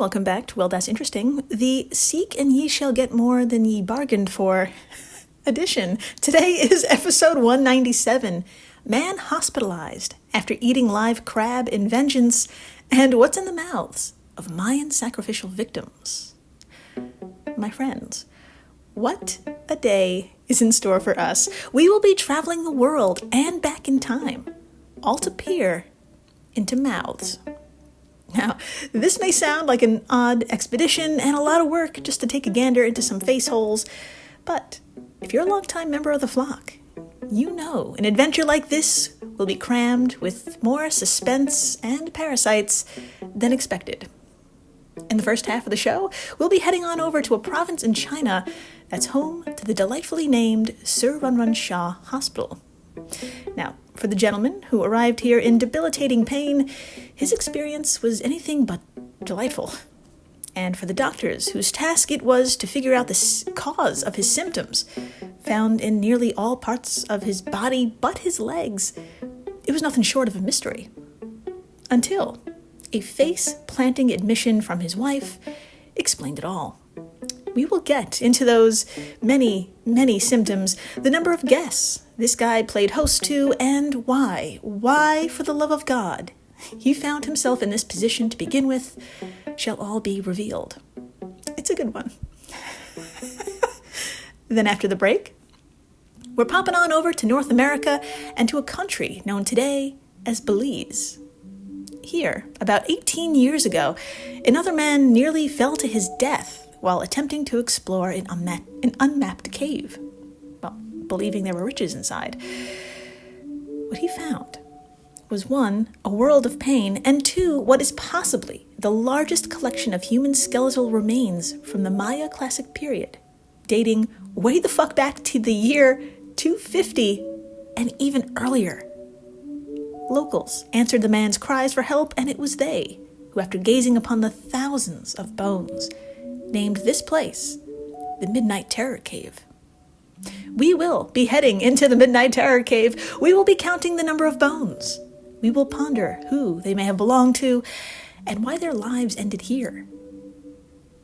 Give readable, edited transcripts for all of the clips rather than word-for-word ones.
welcome back to Well, That's Interesting, the Seek and Ye Shall Get More Than Ye Bargained For edition. Today is episode 197, Man Hospitalized After Eating Live Crab in Vengeance, and What's in the Mouths of Mayan Sacrificial Victims. My friends, what a day is in store for us. We will be traveling the world and back in time, all to peer into mouths. Now, this may sound like an odd expedition and a lot of work just to take a gander into some face holes, but if you're a longtime member of the flock, you know an adventure like this will be crammed with more suspense and parasites than expected. In the first half of the show, we'll be heading on over to a province in China that's home to the delightfully named Sir Runrun Shah Hospital. Now, for the gentleman who arrived here in debilitating pain, his experience was anything but delightful. And for the doctors whose task it was to figure out the cause of his symptoms, found in nearly all parts of his body but his legs, it was nothing short of a mystery. Until a face-planting admission from his wife explained it all. We will get into those many, many symptoms, the number of guests this guy played host to, and why, for the love of God, he found himself in this position to begin with, shall all be revealed. It's a good one. Then after the break, we're popping on over to North America and to a country known today as Belize. Here, about 18 years ago, another man nearly fell to his death while attempting to explore an unmapped cave, well, believing there were riches inside. What he found was, one, a world of pain, and two, what is possibly the largest collection of human skeletal remains from the Maya classic period, dating way the fuck back to the year 250 and even earlier. Locals answered the man's cries for help, and it was they who, after gazing upon the thousands of bones, named this place the Midnight Terror Cave. We will be heading into the Midnight Terror Cave. We will be counting the number of bones. We will ponder who they may have belonged to and why their lives ended here.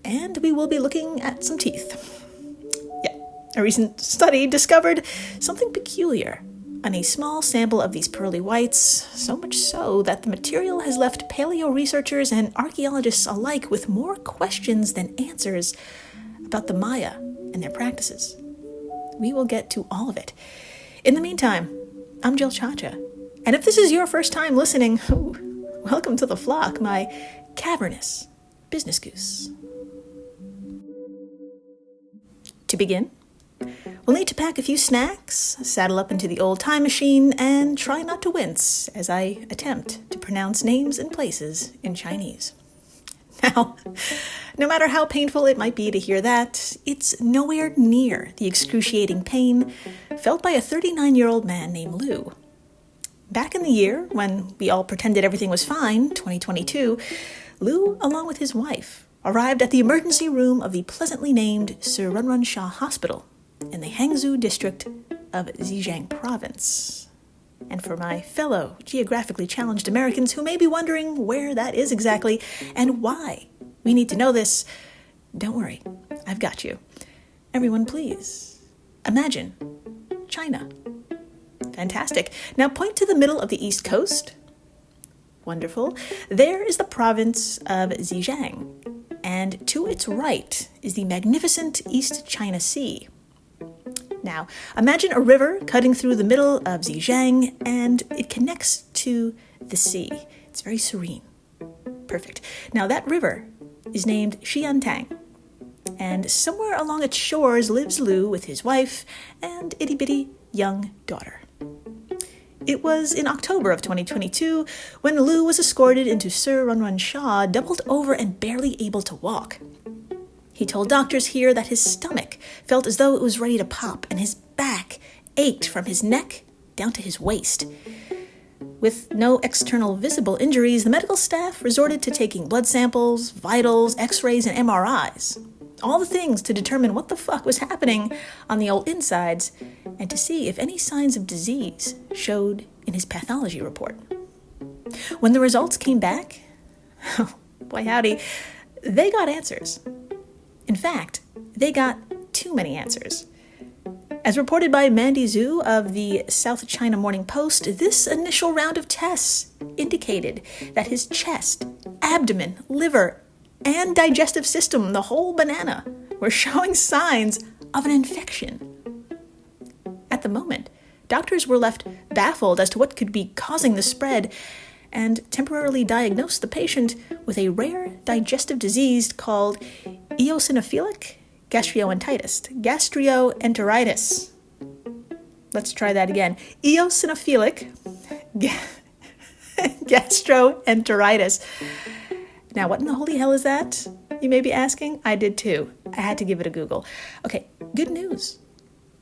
And we will be looking at some teeth. Yeah, a recent study discovered something peculiar on a small sample of these pearly whites, so much so that the material has left paleo researchers and archaeologists alike with more questions than answers about the Maya and their practices. We will get to all of it. In the meantime, I'm Jill Chacha, and if this is your first time listening, welcome to the flock, my cavernous business goose. To begin, we'll need to pack a few snacks, saddle up into the old time machine, and try not to wince as I attempt to pronounce names and places in Chinese. Now, no matter how painful it might be to hear that, it's nowhere near the excruciating pain felt by a 39-year-old man named Lou. Back in the year when we all pretended everything was fine, 2022, Lou, along with his wife, arrived at the emergency room of the pleasantly named Sir Runrun Shah Hospital in the Hangzhou district of Zhejiang province. And for my fellow geographically challenged Americans who may be wondering where that is exactly and why we need to know this, don't worry, I've got you. Everyone, please imagine China. Fantastic. Now point to the middle of the East Coast. Wonderful. There is the province of Zhejiang, and to its right is the magnificent East China Sea. Now, imagine a river cutting through the middle of Zhejiang, and it connects to the sea. It's very serene. Perfect. Now, that river is named Xiantang, and somewhere along its shores lives Lou with his wife and itty-bitty young daughter. It was in October of 2022 when Lou was escorted into Sir Runrun Shah, doubled over and barely able to walk. He told doctors here that his stomach felt as though it was ready to pop, and his back ached from his neck down to his waist. With no external visible injuries, the medical staff resorted to taking blood samples, vitals, x-rays, and MRIs. All the things to determine what the fuck was happening on the old insides, and to see if any signs of disease showed in his pathology report. When the results came back, boy howdy, They got answers. In fact, they got too many answers. As reported by Mandy Zhu of the South China Morning Post, this initial round of tests indicated that his chest, abdomen, liver, and digestive system, the whole banana, were showing signs of an infection. At the moment, doctors were left baffled as to what could be causing the spread and temporarily diagnosed the patient with a rare digestive disease called eosinophilic gastroenteritis. Let's try that again. Eosinophilic gastroenteritis. Now, what in the holy hell is that? You may be asking. I did too. I had to give it a Google. Okay, good news.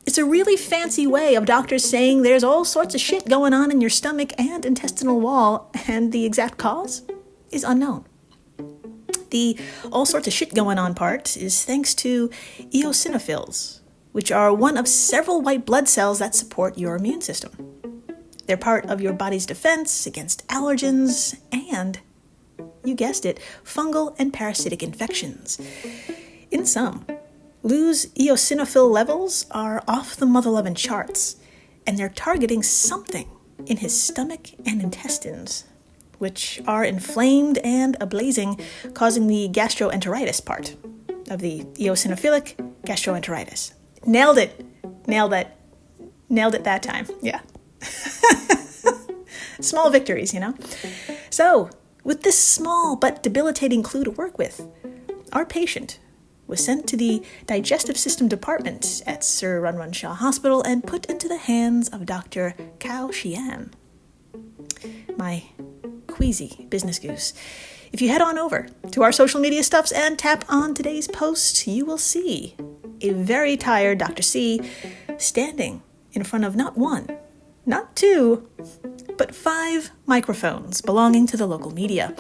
It's a really fancy way of doctors saying there's all sorts of shit going on in your stomach and intestinal wall, and the exact cause is unknown. The all sorts of shit going on part is thanks to eosinophils, which are one of several white blood cells that support your immune system. They're part of your body's defense against allergens and, you guessed it, fungal and parasitic infections. In sum, Lou's eosinophil levels are off the mother-loving charts, and they're targeting something in his stomach and intestines, which are inflamed and ablazing, causing the gastroenteritis part of the eosinophilic gastroenteritis. Nailed it that time. Yeah. Small victories, you know? So, with this small but debilitating clue to work with, our patient was sent to the digestive system department at Sir Runrun Shah Hospital and put into the hands of Dr. Cao Xian, my queasy business goose. If you head on over to our social media stuffs and tap on today's post, you will see a very tired Dr. C standing in front of not one, not two, but 5 microphones belonging to the local media.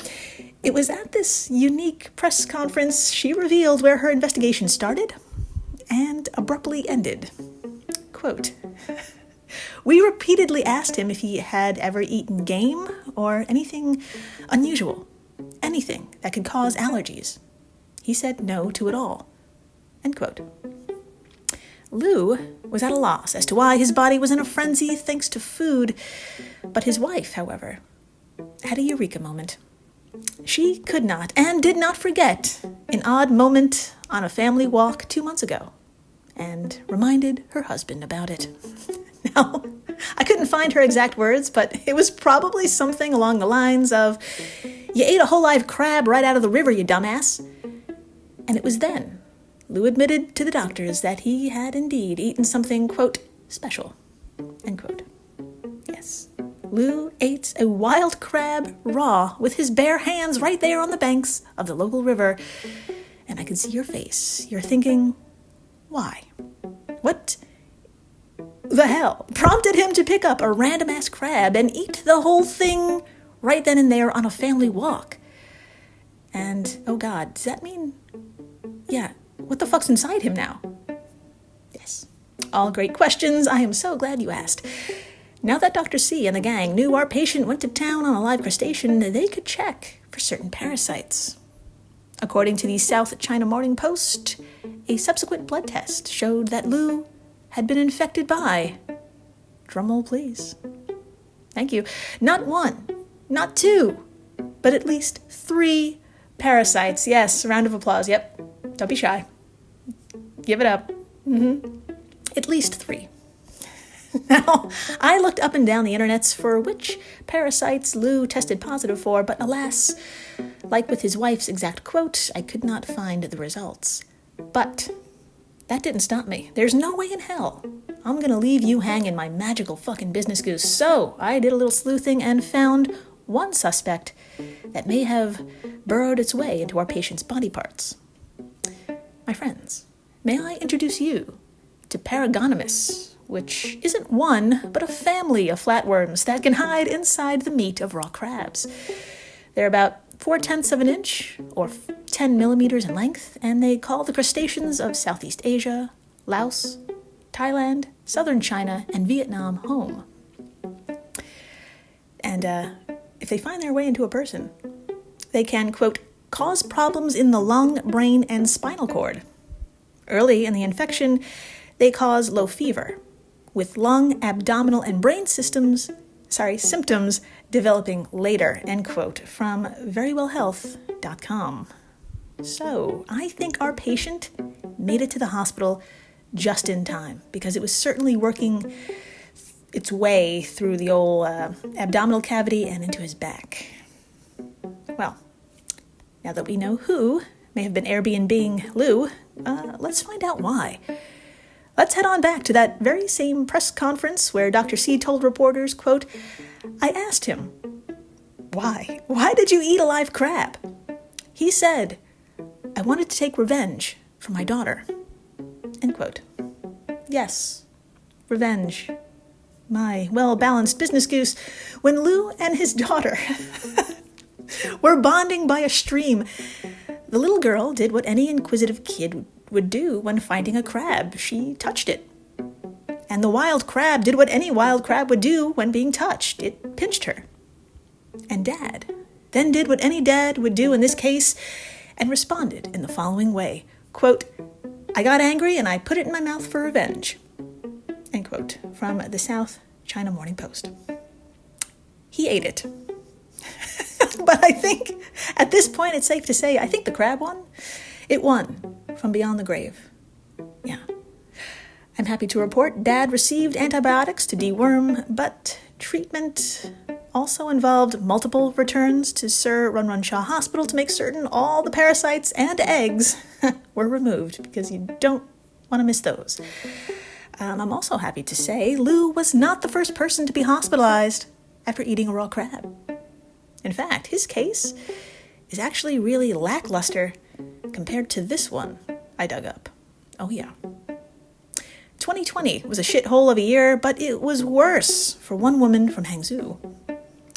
It was at this unique press conference she revealed where her investigation started and abruptly ended. Quote, "We repeatedly asked him if he had ever eaten game or anything unusual, anything that could cause allergies. He said no to it all." End quote. Lou was at a loss as to why his body was in a frenzy thanks to food, but his wife, however, had a eureka moment. She could not and did not forget an odd moment on a family walk 2 months ago and reminded her husband about it. Now, I couldn't find her exact words, but it was probably something along the lines of, "You ate a whole live crab right out of the river, you dumbass." And it was then Lou admitted to the doctors that he had indeed eaten something, quote, "special," end quote. Yes. Lou ate a wild crab raw with his bare hands right there on the banks of the local river. And I can see your face. You're thinking, why? What the hell prompted him to pick up a random-ass crab and eat the whole thing right then and there on a family walk? And, oh God, does that mean, what the fuck's inside him now? Yes. All great questions. I am so glad you asked. Now that Dr. C and the gang knew our patient went to town on a live crustacean, they could check for certain parasites. According to the South China Morning Post, a subsequent blood test showed that Lou had been infected by, drumroll please, thank you, not 1, not 2, but at least 3 parasites. Yes, round of applause, yep, don't be shy. Give it up. At least 3. Now, I looked up and down the internets for which parasites Lou tested positive for, but alas, like with his wife's exact quote, I could not find the results. But that didn't stop me. There's no way in hell I'm gonna leave you hanging, my magical fucking business goose. So I did a little sleuthing and found one suspect that may have burrowed its way into our patient's body parts. My friends, may I introduce you to Paragonomus, which isn't one, but a family of flatworms that can hide inside the meat of raw crabs. They're about 4/10 of an inch, or 10 millimeters in length, and they call the crustaceans of Southeast Asia, Laos, Thailand, southern China, and Vietnam home. And if they find their way into a person, they can, quote, cause problems in the lung, brain, and spinal cord. Early in the infection, they cause low fever, with lung, abdominal, and brain symptoms developing later, end quote, from verywellhealth.com. So, I think our patient made it to the hospital just in time, because it was certainly working its way through the old abdominal cavity and into his back. Well, now that we know who may have been Airbnb-ing Lou, let's find out why. Let's head on back to that very same press conference where Dr. C told reporters, quote, "I asked him, why? Why did you eat a live crab? He said, I wanted to take revenge for my daughter." End quote. Yes, revenge. My well-balanced business goose. When Lou and his daughter were bonding by a stream, the little girl did what any inquisitive kid would do when finding a crab. She touched it. And the wild crab did what any wild crab would do when being touched. It pinched her. And Dad then did what any dad would do in this case and responded in the following way, quote, "I got angry and I put it in my mouth for revenge." End quote, from the South China Morning Post. He ate it. But I think at this point it's safe to say I think the crab won. It won from beyond the grave. Yeah. I'm happy to report Dad received antibiotics to deworm, but treatment also involved multiple returns to Sir Run Shaw Hospital to make certain all the parasites and eggs were removed, because you don't want to miss those. I'm also happy to say Lou was not the first person to be hospitalized after eating a raw crab. In fact, his case is actually really lackluster compared to this one I dug up. Oh yeah. 2020 was a shithole of a year, but it was worse for one woman from Hangzhou.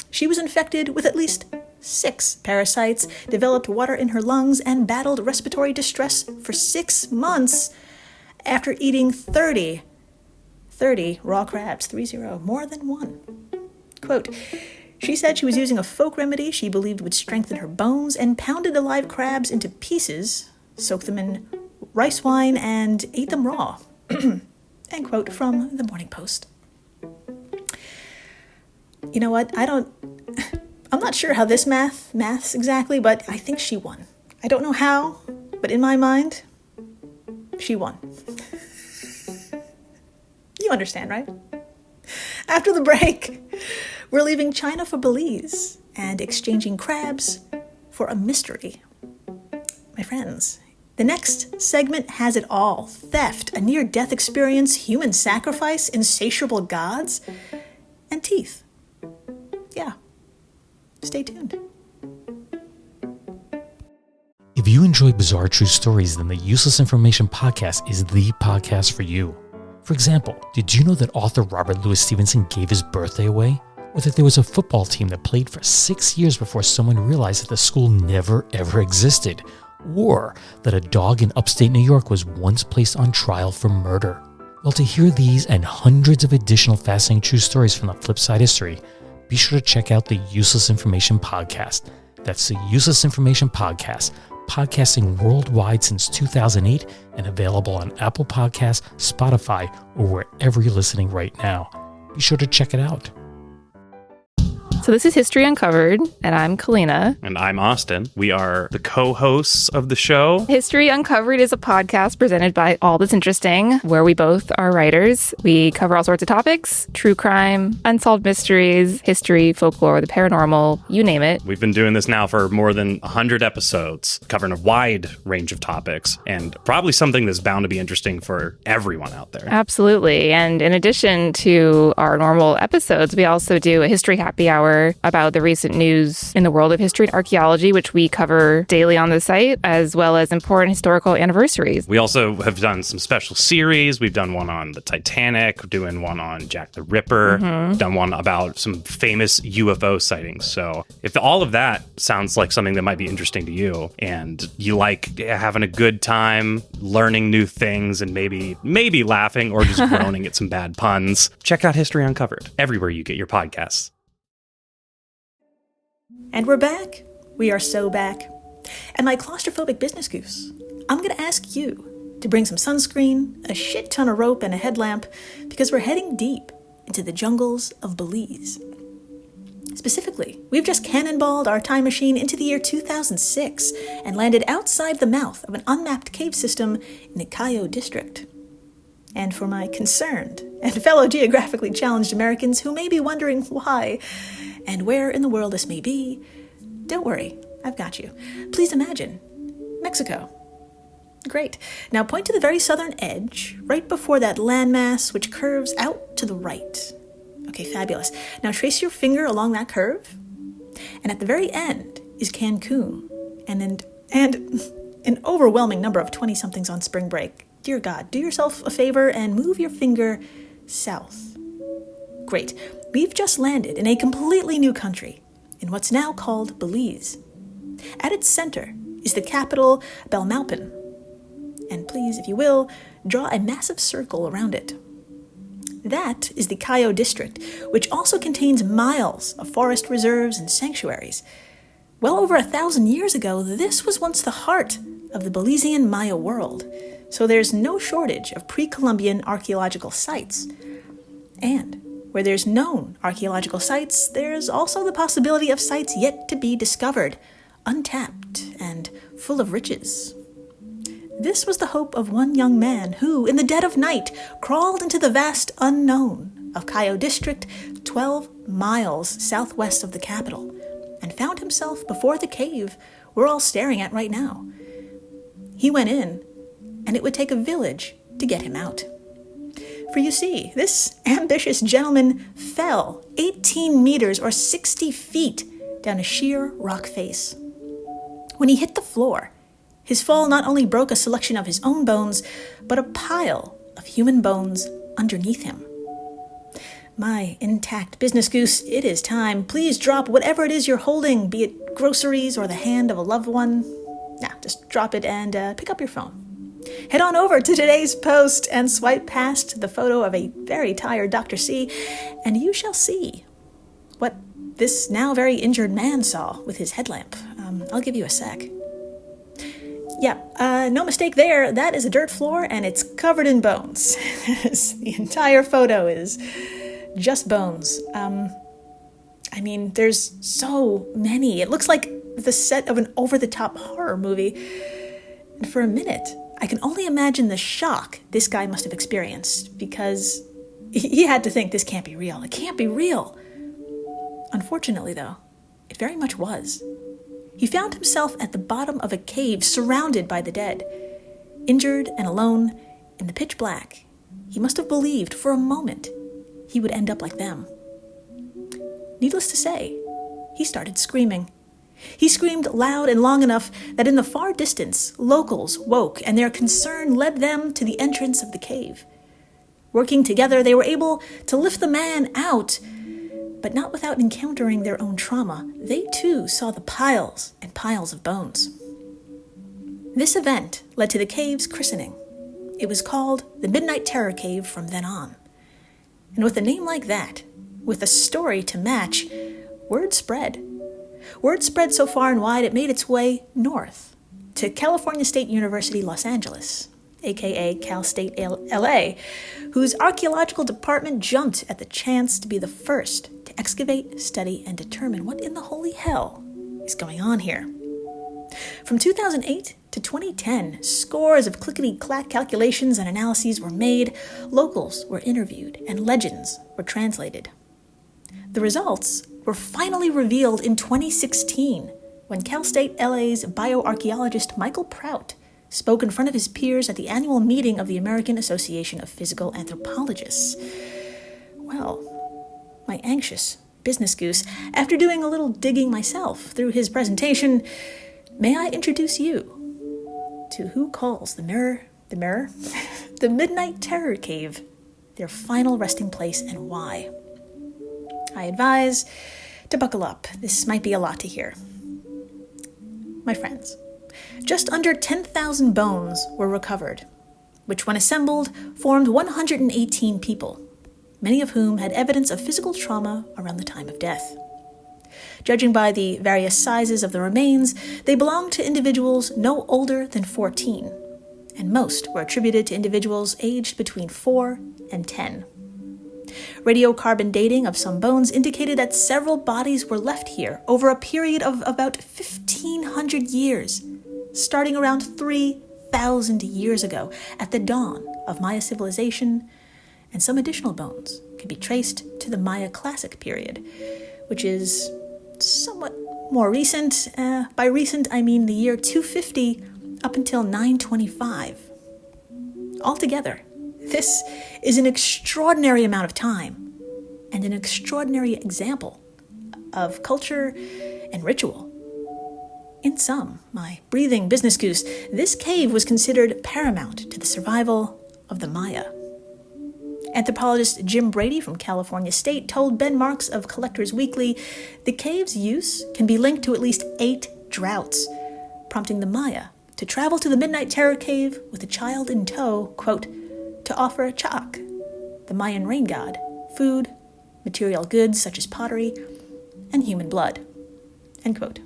She was infected with at least 6 parasites, developed water in her lungs, and battled respiratory distress for 6 months after eating 30 raw crabs, 30, more than one. Quote, she said she was using a folk remedy she believed would strengthen her bones and pounded the live crabs into pieces, soaked them in rice wine, and ate them raw. End quote, from the Morning Post. You know what? I'm not sure how this maths exactly, but I think she won. I don't know how, but in my mind, she won. You understand, right? After the break, we're leaving China for Belize and exchanging crabs for a mystery. My friends, the next segment has it all. Theft, a near-death experience, human sacrifice, insatiable gods, and teeth. Yeah. Stay tuned. If you enjoy bizarre true stories, then the Useless Information Podcast is the podcast for you. For example, did you know that author Robert Louis Stevenson gave his birthday away? Or that there was a football team that played for 6 years before someone realized that the school never ever existed? Or that a dog in upstate New York was once placed on trial for murder? Well, to hear these and hundreds of additional fascinating true stories from the flip side history, be sure to check out the Useless Information Podcast. That's the Useless Information Podcast, podcasting worldwide since 2008 and available on Apple Podcasts, Spotify, or wherever you're listening right now. Be sure to check it out. So this is History Uncovered, and I'm Kalina. And I'm Austin. We are the co-hosts of the show. History Uncovered is a podcast presented by All That's Interesting, where we both are writers. We cover all sorts of topics: true crime, unsolved mysteries, history, folklore, the paranormal, you name it. We've been doing this now for more than 100 episodes, covering a wide range of topics, and probably something that's bound to be interesting for everyone out there. Absolutely. And in addition to our normal episodes, we also do a history happy hour about the recent news in the world of history and archaeology, which we cover daily on the site, as well as important historical anniversaries. We also have done some special series. We've done one on the Titanic, doing one on Jack the Ripper, done one about some famous UFO sightings. So if all of that sounds like something that might be interesting to you, and you like having a good time, learning new things, and maybe laughing or just groaning at some bad puns, check out History Uncovered everywhere you get your podcasts. And we're back. We are so back. And my claustrophobic business goose, I'm going to ask you to bring some sunscreen, a shit ton of rope, and a headlamp, because we're heading deep into the jungles of Belize. Specifically, we've just cannonballed our time machine into the year 2006 and landed outside the mouth of an unmapped cave system in the Cayo district. And for my concerned and fellow geographically challenged Americans who may be wondering why and where in the world this may be, don't worry, I've got you. Please imagine Mexico. Great. Now point to the very southern edge, right before that landmass which curves out to the right. Okay, fabulous. Now trace your finger along that curve, and at the very end is Cancun, and an overwhelming number of 20-somethings on spring break. Dear God, do yourself a favor and move your finger south. Great. We've just landed in a completely new country, in what's now called Belize. At its center is the capital, Belmopan. And please, if you will, draw a massive circle around it. That is the Cayo district, which also contains miles of forest reserves and sanctuaries. Well over 1,000 years ago, this was once the heart of the Belizean Maya world, so there's no shortage of pre-Columbian archaeological sites. And where there's known archaeological sites, there's also the possibility of sites yet to be discovered, untapped and full of riches. This was the hope of one young man who, in the dead of night, crawled into the vast unknown of Cayo district, 12 miles southwest of the capital, and found himself before the cave we're all staring at right now. He went in, and it would take a village to get him out. For you see, this ambitious gentleman fell 18 meters or 60 feet down a sheer rock face. When he hit the floor, his fall not only broke a selection of his own bones, but a pile of human bones underneath him. My intact business goose, it is time. Please drop whatever it is you're holding, be it groceries or the hand of a loved one. Now, just drop it and pick up your phone. Head on over to today's post and swipe past the photo of a very tired Dr. C, and you shall see what this now very injured man saw with his headlamp. I'll give you a sec. Yeah, no mistake there. That is a dirt floor, and it's covered in bones. The entire photo is just bones. There's so many. It looks like the set of an over-the-top horror movie. And for a minute, I can only imagine the shock this guy must have experienced, because he had to think, this can't be real. It can't be real. Unfortunately, though, it very much was. He found himself at the bottom of a cave surrounded by the dead. Injured and alone, in the pitch black, he must have believed for a moment he would end up like them. Needless to say, he started screaming. He screamed loud and long enough that in the far distance, locals woke, and their concern led them to the entrance of the cave. Working together, they were able to lift the man out, but not without encountering their own trauma. They too saw the piles and piles of bones. This event led to the cave's christening. It was called the Midnight Terror Cave from then on. And with a name like that, with a story to match, word spread. Word spread so far and wide it made its way north to California State University, Los Angeles, aka Cal State LA, whose archaeological department jumped at the chance to be the first to excavate, study, and determine what in the holy hell is going on here. From 2008 to 2010, scores of clickety-clack calculations and analyses were made, locals were interviewed, and legends were translated. The results were finally revealed in 2016 when Cal State LA's bioarchaeologist Michael Prout spoke in front of his peers at the annual meeting of the American Association of Physical Anthropologists. Well, my anxious business goose, after doing a little digging myself through his presentation, may I introduce you to who calls the mirror, the Midnight Terror Cave, their final resting place, and why. I advise to buckle up. This might be a lot to hear. My friends, just under 10,000 bones were recovered, which when assembled formed 118 people, many of whom had evidence of physical trauma around the time of death. Judging by the various sizes of the remains, they belonged to individuals no older than 14, and most were attributed to individuals aged between 4 and 10. Radiocarbon dating of some bones indicated that several bodies were left here over a period of about 1,500 years, starting around 3,000 years ago at the dawn of Maya civilization, and some additional bones can be traced to the Maya Classic period, which is somewhat more recent. By recent, I mean the year 250 up until 925. Altogether, this is an extraordinary amount of time and an extraordinary example of culture and ritual. In sum, my breathing business goose, this cave was considered paramount to the survival of the Maya. Anthropologist Jim Brady from California State told Ben Marks of Collectors Weekly the cave's use can be linked to at least 8 droughts, prompting the Maya to travel to the Midnight Terror Cave with a child in tow, quote, to offer Cha'ak, the Mayan rain god, food, material goods such as pottery, and human blood, end quote.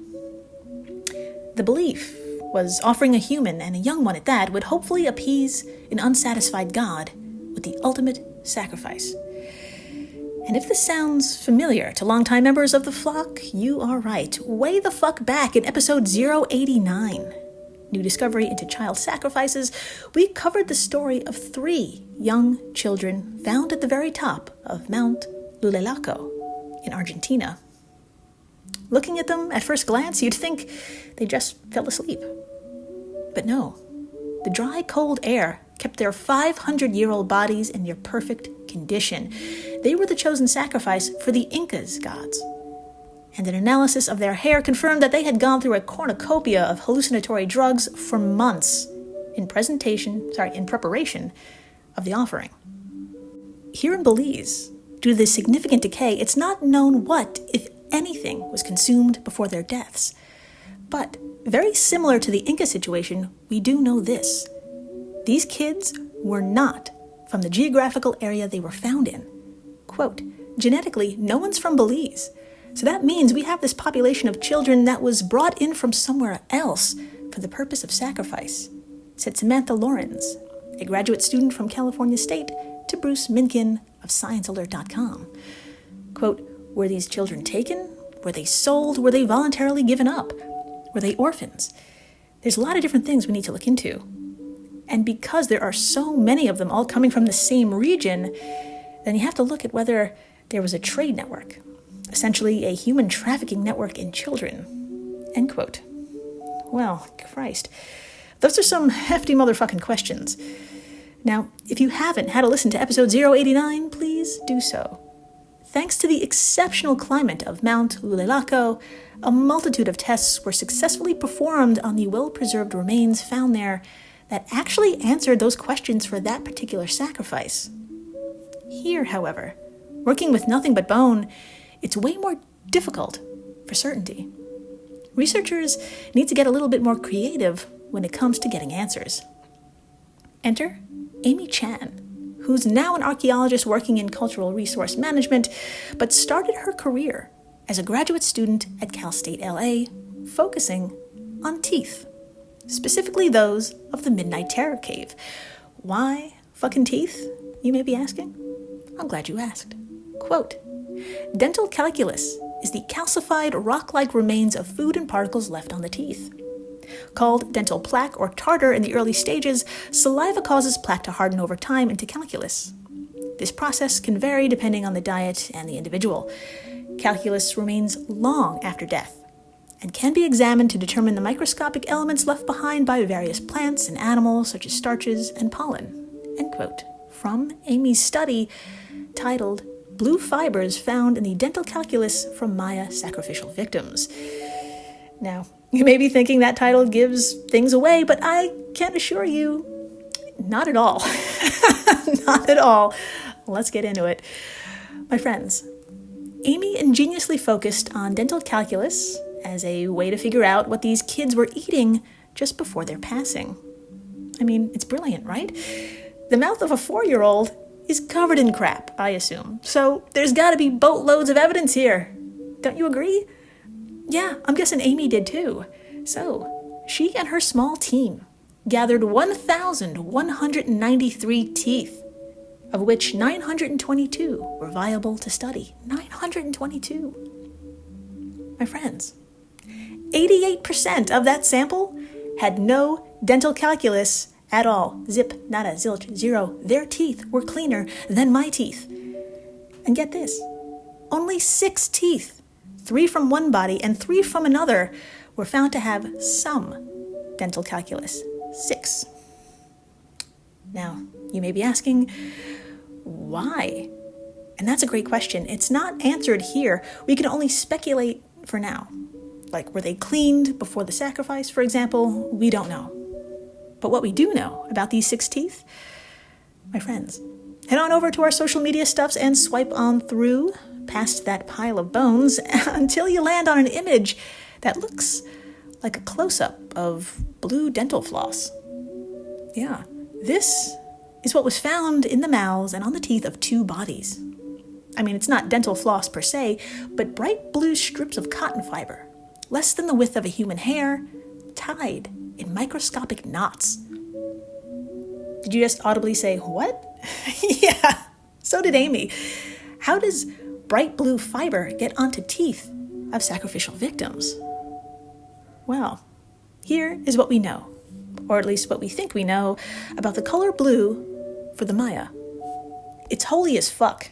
The belief was offering a human, and a young one at that, would hopefully appease an unsatisfied god with the ultimate sacrifice. And if this sounds familiar to longtime members of the flock, you are right. Way the fuck back in episode 089, New Discovery into Child Sacrifices, we covered the story of 3 young children found at the very top of Mount Lulelaco in Argentina. Looking at them at first glance, you'd think they just fell asleep. But no, the dry, cold air kept their 500-year-old bodies in near perfect condition. They were the chosen sacrifice for the Incas gods. And an analysis of their hair confirmed that they had gone through a cornucopia of hallucinatory drugs for months in preparation of the offering. Here in Belize, due to the significant decay, it's not known what, if anything, was consumed before their deaths. But, very similar to the Inca situation, we do know this. These kids were not from the geographical area they were found in. Quote, genetically, no one's from Belize. So that means we have this population of children that was brought in from somewhere else for the purpose of sacrifice, said Samantha Lawrence, a graduate student from California State, to Bruce Minkin of ScienceAlert.com. Quote, were these children taken? Were they sold? Were they voluntarily given up? Were they orphans? There's a lot of different things we need to look into. And because there are so many of them all coming from the same region, then you have to look at whether there was a trade network, essentially a human trafficking network in children, end quote. Well, Christ, those are some hefty motherfucking questions. Now, if you haven't had a listen to episode 089, please do so. Thanks to the exceptional climate of Mount Lulelaco, a multitude of tests were successfully performed on the well-preserved remains found there that actually answered those questions for that particular sacrifice. Here, however, working with nothing but bone, it's way more difficult for certainty. Researchers need to get a little bit more creative when it comes to getting answers. Enter Amy Chan, who's now an archaeologist working in cultural resource management, but started her career as a graduate student at Cal State LA, focusing on teeth, specifically those of the Midnight Terror Cave. Why fucking teeth, you may be asking? I'm glad you asked. Quote, dental calculus is the calcified rock-like remains of food and particles left on the teeth. Called dental plaque or tartar in the early stages, saliva causes plaque to harden over time into calculus. This process can vary depending on the diet and the individual. Calculus remains long after death and can be examined to determine the microscopic elements left behind by various plants and animals such as starches and pollen. End quote. From Amy's study titled Blue Fibers Found in the Dental Calculus from Maya Sacrificial Victims. Now, you may be thinking that title gives things away, but I can assure you, not at all. Not at all. Let's get into it. My friends, Amy ingeniously focused on dental calculus as a way to figure out what these kids were eating just before their passing. I mean, it's brilliant, right? The mouth of a 4-year-old is covered in crap, I assume. So there's got to be boatloads of evidence here. Don't you agree? Yeah, I'm guessing Amy did too. So, she and her small team gathered 1,193 teeth, of which 922 were viable to study. 922. My friends, 88% of that sample had no dental calculus at all. Zip, nada, zilch, zero. Their teeth were cleaner than my teeth. And get this, only 6 teeth, 3 from one body and 3 from another, were found to have some dental calculus. 6. Now, you may be asking, why? And that's a great question. It's not answered here. We can only speculate for now. Like, were they cleaned before the sacrifice, for example? We don't know. But what we do know about these 6 teeth, my friends, head on over to our social media stuffs and swipe on through past that pile of bones until you land on an image that looks like a close-up of blue dental floss. Yeah, this is what was found in the mouths and on the teeth of 2 bodies. I mean, it's not dental floss per se, but bright blue strips of cotton fiber, less than the width of a human hair, tied in microscopic knots. Did you just audibly say, what? Yeah, so did Amy. How does bright blue fiber get onto teeth of sacrificial victims? Well, here is what we know, or at least what we think we know, about the color blue for the Maya. It's holy as fuck.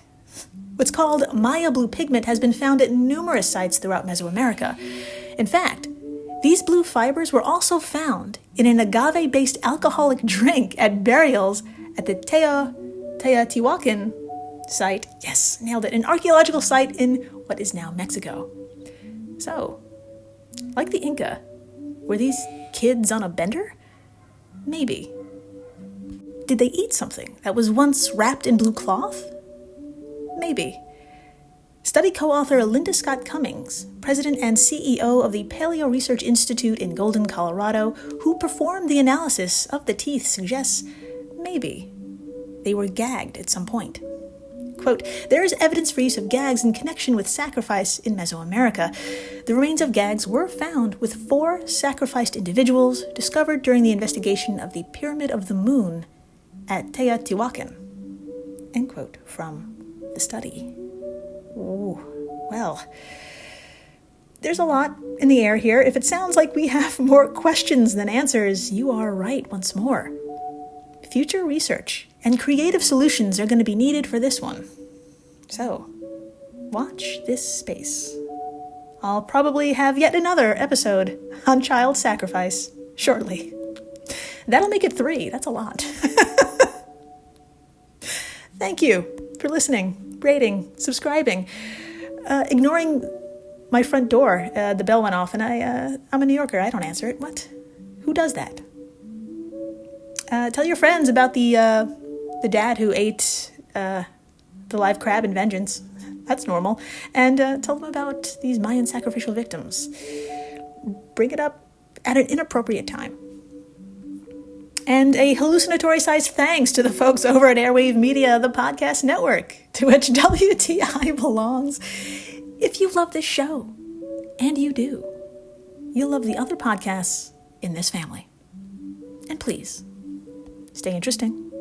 What's called Maya blue pigment has been found at numerous sites throughout Mesoamerica. In fact, these blue fibers were also found in an agave-based alcoholic drink at burials at the Teotihuacan site. Yes, nailed it. An archaeological site in what is now Mexico. So, like the Inca, were these kids on a bender? Maybe. Did they eat something that was once wrapped in blue cloth? Maybe. Study co-author Linda Scott Cummings, president and CEO of the Paleo Research Institute in Golden, Colorado, who performed the analysis of the teeth, suggests maybe they were gagged at some point. Quote, there is evidence for use of gags in connection with sacrifice in Mesoamerica. The remains of gags were found with 4 sacrificed individuals discovered during the investigation of the Pyramid of the Moon at Teotihuacan. End quote from the study. Ooh, well, there's a lot in the air here. If it sounds like we have more questions than answers, you are right once more. Future research and creative solutions are going to be needed for this one. So, watch this space. I'll probably have yet another episode on child sacrifice shortly. That'll make it 3. That's a lot. Thank you for listening, rating, subscribing, ignoring my front door. The bell went off and I'm a New Yorker. I don't answer it. What? Who does that? Tell your friends about the dad who ate the live crab in Vengeance. That's normal. And tell them about these Mayan sacrificial victims. Bring it up at an inappropriate time. And a hallucinatory-sized thanks to the folks over at Airwave Media, the podcast network, to which WTI belongs. If you love this show, and you do, you'll love the other podcasts in this family. And please, stay interesting.